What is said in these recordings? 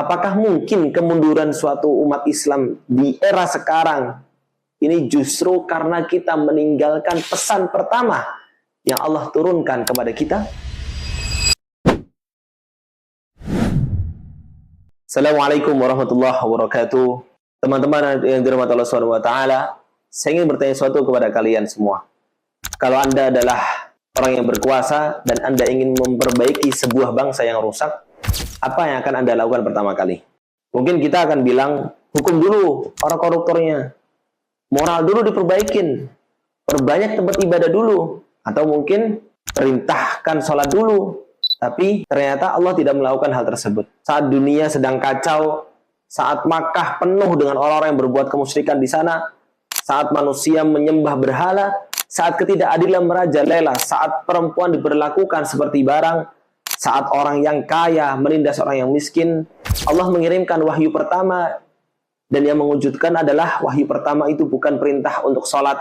Apakah mungkin kemunduran suatu umat Islam di era sekarang ini justru karena kita meninggalkan pesan pertama yang Allah turunkan kepada kita? Assalamualaikum warahmatullahi wabarakatuh. Teman-teman yang dirahmati Allah SWT, saya ingin bertanya sesuatu kepada kalian semua. Kalau Anda adalah orang yang berkuasa dan Anda ingin memperbaiki sebuah bangsa yang rusak, apa yang akan Anda lakukan pertama kali? Mungkin kita akan bilang, hukum dulu orang koruptornya, moral dulu diperbaikin, perbanyak tempat ibadah dulu, atau mungkin perintahkan sholat dulu. Tapi ternyata Allah tidak melakukan hal tersebut. Saat dunia sedang kacau, saat Makkah penuh dengan orang-orang yang berbuat kemusyrikan di sana, saat manusia menyembah berhala, saat ketidakadilan merajalela, saat perempuan diperlakukan seperti barang, saat orang yang kaya menindas orang yang miskin, Allah mengirimkan wahyu pertama. Dan yang mengejutkan adalah wahyu pertama itu bukan perintah untuk sholat,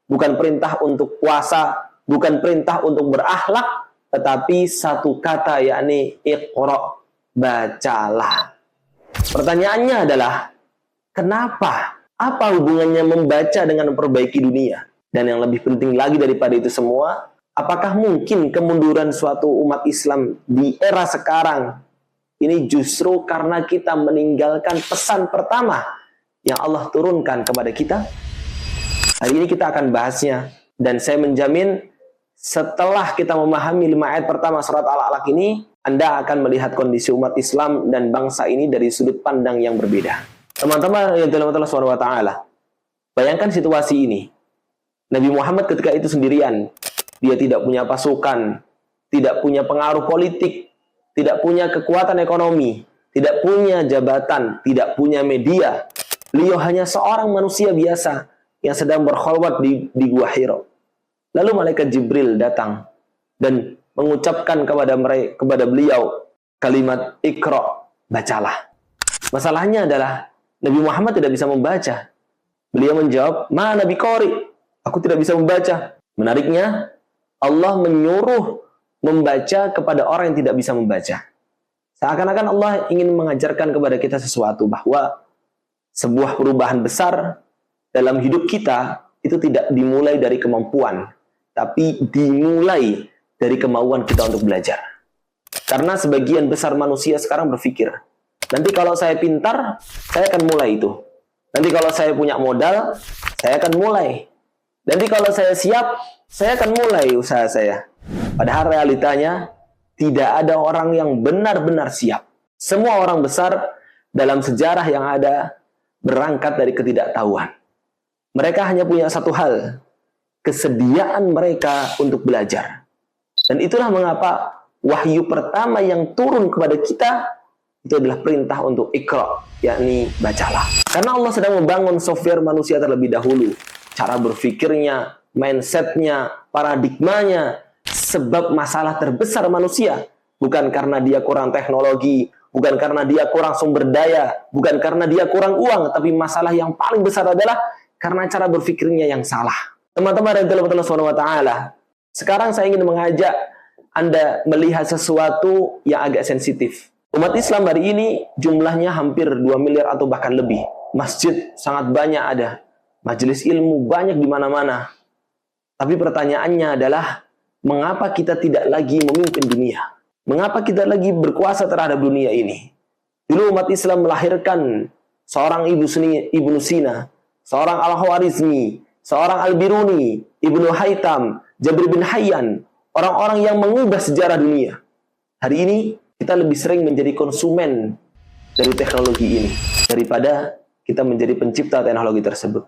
bukan perintah untuk puasa, bukan perintah untuk berakhlak, tetapi satu kata, yakni Iqra, bacalah. Pertanyaannya adalah, kenapa? Apa hubungannya membaca dengan memperbaiki dunia? Dan yang lebih penting lagi daripada itu semua, apakah mungkin kemunduran suatu umat Islam di era sekarang ini justru karena kita meninggalkan pesan pertama yang Allah turunkan kepada kita? Hari ini kita akan bahasnya. Dan saya menjamin setelah kita memahami 5 ayat pertama surat Al-Alaq ini, Anda akan melihat kondisi umat Islam dan bangsa ini dari sudut pandang yang berbeda. Teman-teman yang dirahmati Allah SWT, bayangkan situasi ini. Nabi Muhammad ketika itu sendirian. Dia tidak punya pasukan, tidak punya pengaruh politik, tidak punya kekuatan ekonomi, tidak punya jabatan, tidak punya media. Beliau hanya seorang manusia biasa yang sedang berkhalwat di Gua Hira. Lalu malaikat Jibril datang dan mengucapkan kepada beliau kalimat Iqra, bacalah. Masalahnya adalah Nabi Muhammad tidak bisa membaca. Beliau menjawab, ma nabi qori, aku tidak bisa membaca. Menariknya, Allah menyuruh membaca kepada orang yang tidak bisa membaca. Seakan-akan Allah ingin mengajarkan kepada kita sesuatu, bahwa sebuah perubahan besar dalam hidup kita itu tidak dimulai dari kemampuan, tapi dimulai dari kemauan kita untuk belajar. Karena sebagian besar manusia sekarang berpikir, nanti kalau saya pintar, saya akan mulai itu. Nanti kalau saya punya modal, saya akan mulai. Nanti kalau saya siap, saya akan mulai usaha saya. Padahal realitanya, tidak ada orang yang benar-benar siap. Semua orang besar dalam sejarah yang ada berangkat dari ketidaktahuan. Mereka hanya punya satu hal, kesediaan mereka untuk belajar. Dan itulah mengapa wahyu pertama yang turun kepada kita itu adalah perintah untuk Iqra, yakni bacalah. Karena Allah sedang membangun software manusia terlebih dahulu. Cara berpikirnya, mindsetnya, paradigmanya. Sebab masalah terbesar manusia bukan karena dia kurang teknologi, bukan karena dia kurang sumber daya, bukan karena dia kurang uang, tapi masalah yang paling besar adalah karena cara berpikirnya yang salah. Teman-teman yang dirahmati Allah SWT, sekarang saya ingin mengajak Anda melihat sesuatu yang agak sensitif. Umat Islam hari ini jumlahnya hampir 2 miliar atau bahkan lebih. Masjid sangat banyak ada. Majelis ilmu banyak di mana-mana. Tapi pertanyaannya adalah, mengapa kita tidak lagi memimpin dunia? Mengapa kita lagi berkuasa terhadap dunia ini? Dulu umat Islam melahirkan seorang Ibnu Sina, seorang Al-Khwarizmi, seorang Al-Biruni, Ibnu Haytham, Jabir bin Hayyan, orang-orang yang mengubah sejarah dunia. Hari ini kita lebih sering menjadi konsumen dari teknologi ini daripada kita menjadi pencipta teknologi tersebut.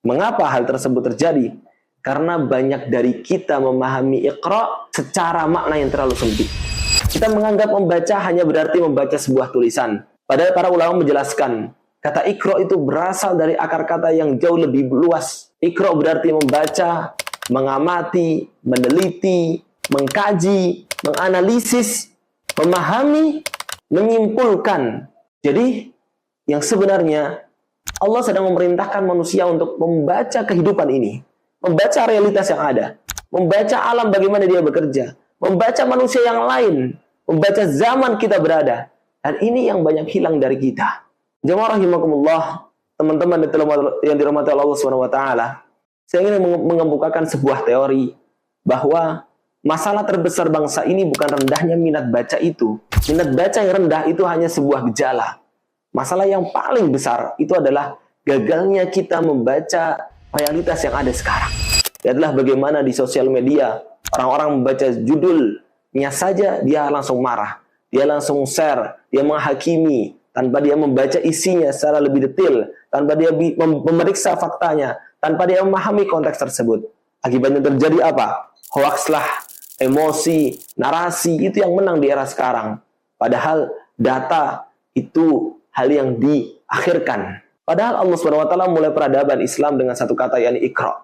Mengapa hal tersebut terjadi? Karena banyak dari kita memahami Iqra secara makna yang terlalu sempit. Kita menganggap membaca hanya berarti membaca sebuah tulisan. Padahal para ulama menjelaskan, kata Iqra itu berasal dari akar kata yang jauh lebih luas. Iqra berarti membaca, mengamati, meneliti, mengkaji, menganalisis, memahami, menyimpulkan. Jadi, yang sebenarnya Allah sedang memerintahkan manusia untuk membaca kehidupan ini, membaca realitas yang ada, membaca alam bagaimana dia bekerja, membaca manusia yang lain, membaca zaman kita berada. Dan ini yang banyak hilang dari kita. Jamaah rahimakumullah, teman-teman yang dirahmati Allah Subhanahu wa taala, saya ingin mengemukakan sebuah teori bahwa masalah terbesar bangsa ini bukan rendahnya minat baca itu. Minat baca yang rendah itu hanya sebuah gejala. Masalah yang paling besar itu adalah gagalnya kita membaca realitas yang ada sekarang. Itu adalah bagaimana di sosial media orang-orang membaca judulnya saja dia langsung marah, dia langsung share, dia menghakimi tanpa dia membaca isinya secara lebih detail, tanpa dia memeriksa faktanya, tanpa dia memahami konteks tersebut. Akibatnya terjadi apa? Hoax lah, emosi, narasi itu yang menang di era sekarang. Padahal data itu hal yang diakhirkan. Padahal Allah SWT mulai peradaban Islam dengan satu kata, yakni Iqra.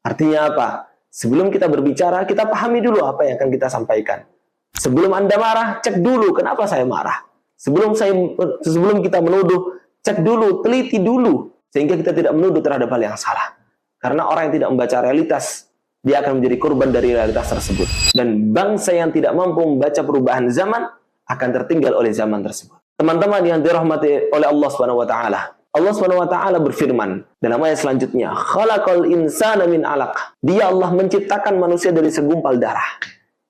Artinya apa? Sebelum kita berbicara, kita pahami dulu apa yang akan kita sampaikan. Sebelum Anda marah, cek dulu kenapa saya marah. Sebelum kita menuduh, cek dulu, teliti dulu, sehingga kita tidak menuduh terhadap hal yang salah. Karena orang yang tidak membaca realitas, dia akan menjadi korban dari realitas tersebut. Dan bangsa yang tidak mampu membaca perubahan zaman akan tertinggal oleh zaman tersebut. Teman-teman yang dirahmati oleh Allah Subhanahu wa taala, Allah Subhanahu wa taala berfirman dalam ayat selanjutnya, "Khalaqal insana min 'alaq." Dia Allah menciptakan manusia dari segumpal darah.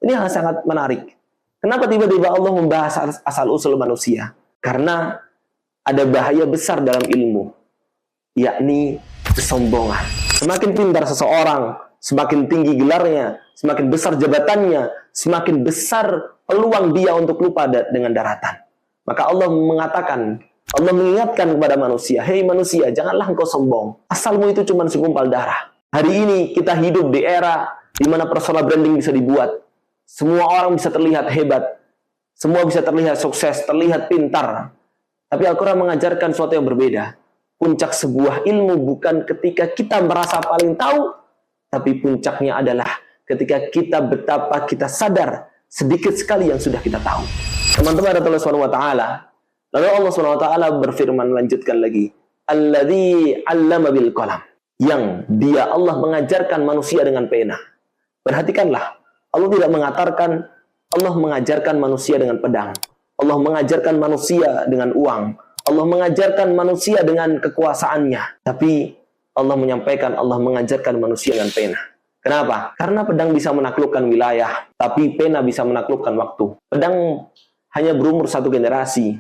Ini hal sangat menarik. Kenapa tiba-tiba Allah membahas asal-usul manusia? Karena ada bahaya besar dalam ilmu, yakni kesombongan. Semakin pintar seseorang, semakin tinggi gelarnya, semakin besar jabatannya, semakin besar peluang dia untuk lupa dengan daratan. Maka Allah mengatakan, Allah mengingatkan kepada manusia, "Hei manusia, janganlah engkau sombong. Asalmu itu cuma segumpal darah." Hari ini kita hidup di era di mana personal branding bisa dibuat. Semua orang bisa terlihat hebat. Semua bisa terlihat sukses, terlihat pintar. Tapi Al-Quran mengajarkan sesuatu yang berbeda. Puncak sebuah ilmu bukan ketika kita merasa paling tahu, tapi puncaknya adalah ketika kita betapa kita sadar sedikit sekali yang sudah kita tahu. Teman-teman Allah Subhanahu wa taala, lalu Allah Subhanahu wa taala berfirman melanjutkan lagi, "Alladzi 'allama bil qalam." Yang dia Allah mengajarkan manusia dengan pena. Perhatikanlah, Allah tidak mengatakan Allah mengajarkan manusia dengan pedang. Allah mengajarkan manusia dengan uang. Allah mengajarkan manusia dengan kekuasaannya. Tapi Allah menyampaikan Allah mengajarkan manusia dengan pena. Kenapa? Karena pedang bisa menaklukkan wilayah, tapi pena bisa menaklukkan waktu. Pedang hanya berumur satu generasi,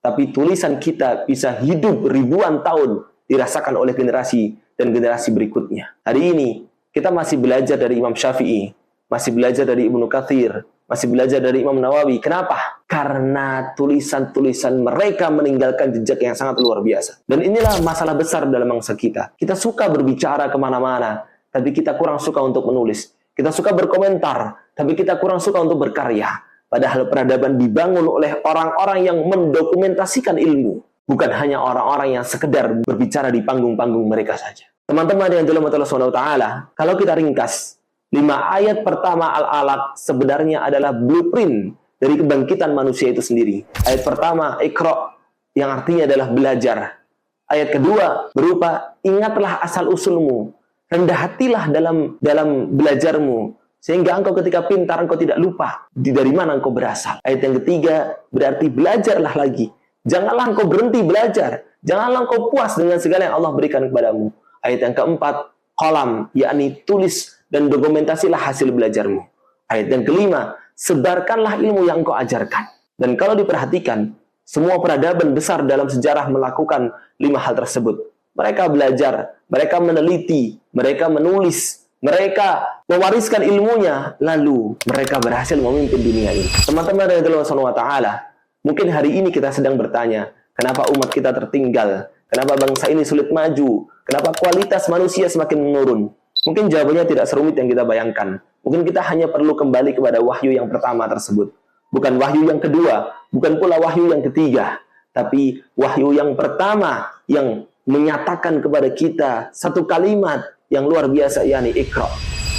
tapi tulisan kita bisa hidup ribuan tahun dirasakan oleh generasi dan generasi berikutnya. Hari ini kita masih belajar dari Imam Syafi'i, masih belajar dari Ibnu Katsir, masih belajar dari Imam Nawawi. Kenapa? Karena tulisan-tulisan mereka meninggalkan jejak yang sangat luar biasa. Dan inilah masalah besar dalam bangsa kita. Kita suka berbicara kemana-mana, tapi kita kurang suka untuk menulis. Kita suka berkomentar, tapi kita kurang suka untuk berkarya. Padahal peradaban dibangun oleh orang-orang yang mendokumentasikan ilmu. Bukan hanya orang-orang yang sekedar berbicara di panggung-panggung mereka saja. Teman-teman yang dirahmati Allah Subhanahu wa taala, kalau kita ringkas, 5 ayat pertama Al-Alaq sebenarnya adalah blueprint dari kebangkitan manusia itu sendiri. Ayat pertama, Iqra, yang artinya adalah belajar. Ayat kedua berupa ingatlah asal-usulmu, rendah hatilah dalam belajarmu, sehingga engkau ketika pintar engkau tidak lupa dari mana engkau berasal. Ayat yang ketiga berarti belajarlah lagi. Janganlah engkau berhenti belajar. Janganlah engkau puas dengan segala yang Allah berikan kepadamu. Ayat yang keempat, qalam, yakni tulis dan dokumentasilah hasil belajarmu. Ayat yang kelima, sebarkanlah ilmu yang engkau ajarkan. Dan kalau diperhatikan, semua peradaban besar dalam sejarah melakukan 5 hal tersebut. Mereka belajar, mereka meneliti, mereka menulis, mereka mewariskan ilmunya, lalu mereka berhasil memimpin dunia ini. Teman-teman dari Allah Subhanahu wa taala, mungkin hari ini kita sedang bertanya, kenapa umat kita tertinggal? Kenapa bangsa ini sulit maju? Kenapa kualitas manusia semakin menurun? Mungkin jawabannya tidak serumit yang kita bayangkan. Mungkin kita hanya perlu kembali kepada wahyu yang pertama tersebut. Bukan wahyu yang kedua, bukan pula wahyu yang ketiga. Tapi wahyu yang pertama yang menyatakan kepada kita satu kalimat yang luar biasa, yakni Iqra.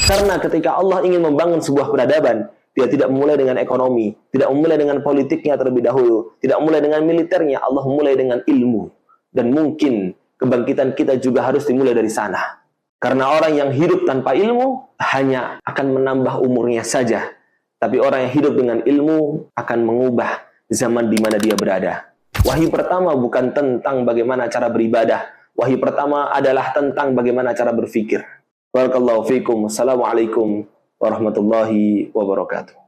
Karena ketika Allah ingin membangun sebuah peradaban, dia tidak memulai dengan ekonomi, tidak memulai dengan politiknya terlebih dahulu, tidak memulai dengan militernya, Allah memulai dengan ilmu. Dan mungkin kebangkitan kita juga harus dimulai dari sana. Karena orang yang hidup tanpa ilmu hanya akan menambah umurnya saja. Tapi orang yang hidup dengan ilmu akan mengubah zaman di mana dia berada. Wahyu pertama bukan tentang bagaimana cara beribadah. Wahyu pertama adalah tentang bagaimana cara berfikir. Barakallahu fikum. Assalamualaikum warahmatullahi wabarakatuh.